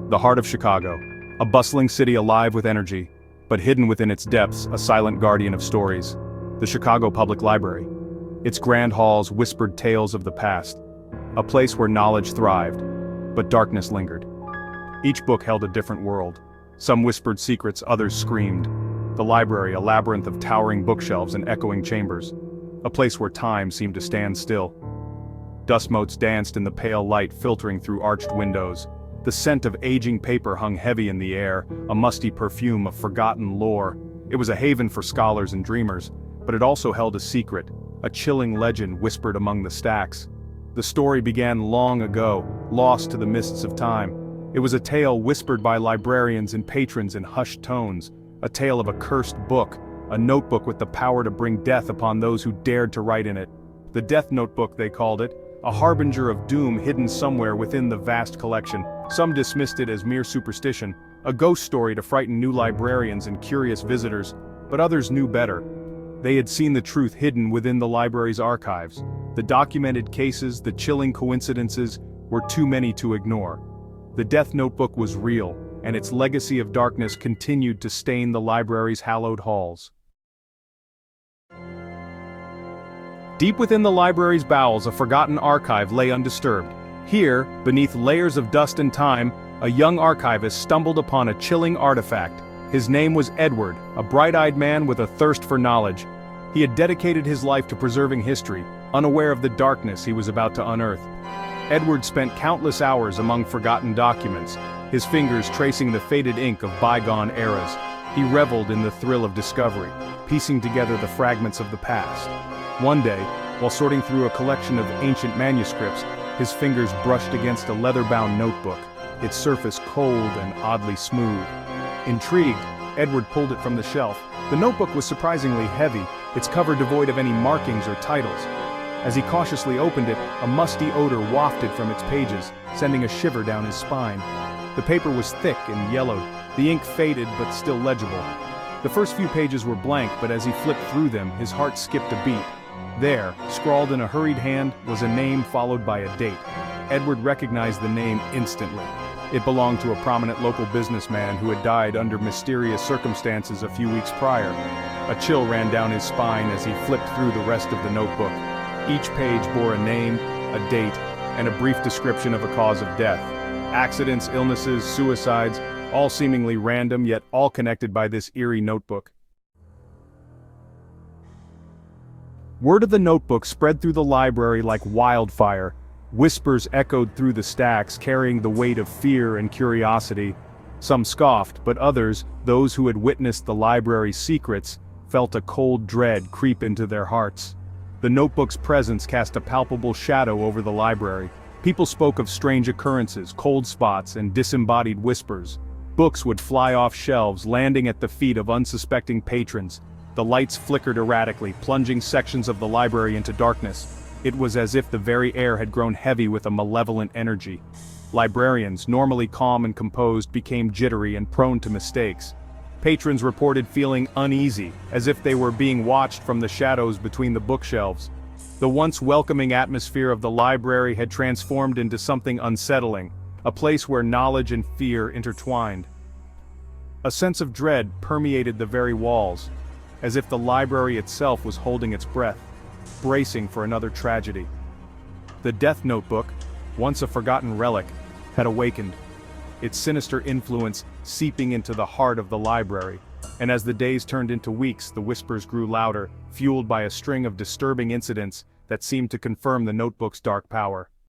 The heart of Chicago, a bustling city alive with energy, but hidden within its depths a silent guardian of stories. The Chicago Public Library. Its grand halls whispered tales of the past, a place where knowledge thrived, but darkness lingered. Each book held a different world. Some whispered secrets, others screamed. The library, a labyrinth of towering bookshelves and echoing chambers, a place where time seemed to stand still. Dust motes danced in the pale light filtering through arched windows. The scent of aging paper hung heavy in the air, a musty perfume of forgotten lore. It was a haven for scholars and dreamers, but it also held a secret, a chilling legend whispered among the stacks. The story began long ago, lost to the mists of time. It was a tale whispered by librarians and patrons in hushed tones, a tale of a cursed book, a notebook with the power to bring death upon those who dared to write in it. The Death Notebook, they called it, a harbinger of doom hidden somewhere within the vast collection. Some dismissed it as mere superstition, a ghost story to frighten new librarians and curious visitors, but others knew better. They had seen the truth hidden within the library's archives. The documented cases, the chilling coincidences, were too many to ignore. The Death Notebook was real, and its legacy of darkness continued to stain the library's hallowed halls. Deep within the library's bowels, a forgotten archive lay undisturbed. Here, beneath layers of dust and time, a young archivist stumbled upon a chilling artifact. His name was Edward, a bright-eyed man with a thirst for knowledge. He had dedicated his life to preserving history, unaware of the darkness he was about to unearth. Edward spent countless hours among forgotten documents, his fingers tracing the faded ink of bygone eras. He reveled in the thrill of discovery, piecing together the fragments of the past. One day, while sorting through a collection of ancient manuscripts, his fingers brushed against a leather-bound notebook, its surface cold and oddly smooth. Intrigued, Edward pulled it from the shelf. The notebook was surprisingly heavy, its cover devoid of any markings or titles. As he cautiously opened it, a musty odor wafted from its pages, sending a shiver down his spine. The paper was thick and yellowed, the ink faded but still legible. The first few pages were blank, but as he flipped through them, his heart skipped a beat. There, scrawled in a hurried hand, was a name followed by a date. Edward recognized the name instantly. It belonged to a prominent local businessman who had died under mysterious circumstances a few weeks prior. A chill ran down his spine as he flipped through the rest of the notebook. Each page bore a name, a date, and a brief description of a cause of death. Accidents, illnesses, suicides, all seemingly random, yet all connected by this eerie notebook. Word of the notebook spread through the library like wildfire. Whispers echoed through the stacks, carrying the weight of fear and curiosity. Some scoffed, but others, those who had witnessed the library's secrets, felt a cold dread creep into their hearts. The notebook's presence cast a palpable shadow over the library. People spoke of strange occurrences, cold spots, and disembodied whispers. Books would fly off shelves, landing at the feet of unsuspecting patrons. The lights flickered erratically, plunging sections of the library into darkness. It was as if the very air had grown heavy with a malevolent energy. Librarians, normally calm and composed, became jittery and prone to mistakes. Patrons reported feeling uneasy, as if they were being watched from the shadows between the bookshelves. The once welcoming atmosphere of the library had transformed into something unsettling, a place where knowledge and fear intertwined. A sense of dread permeated the very walls, as if the library itself was holding its breath, bracing for another tragedy. The Death Notebook, once a forgotten relic, had awakened, its sinister influence seeping into the heart of the library, and as the days turned into weeks, the whispers grew louder, fueled by a string of disturbing incidents that seemed to confirm the notebook's dark power.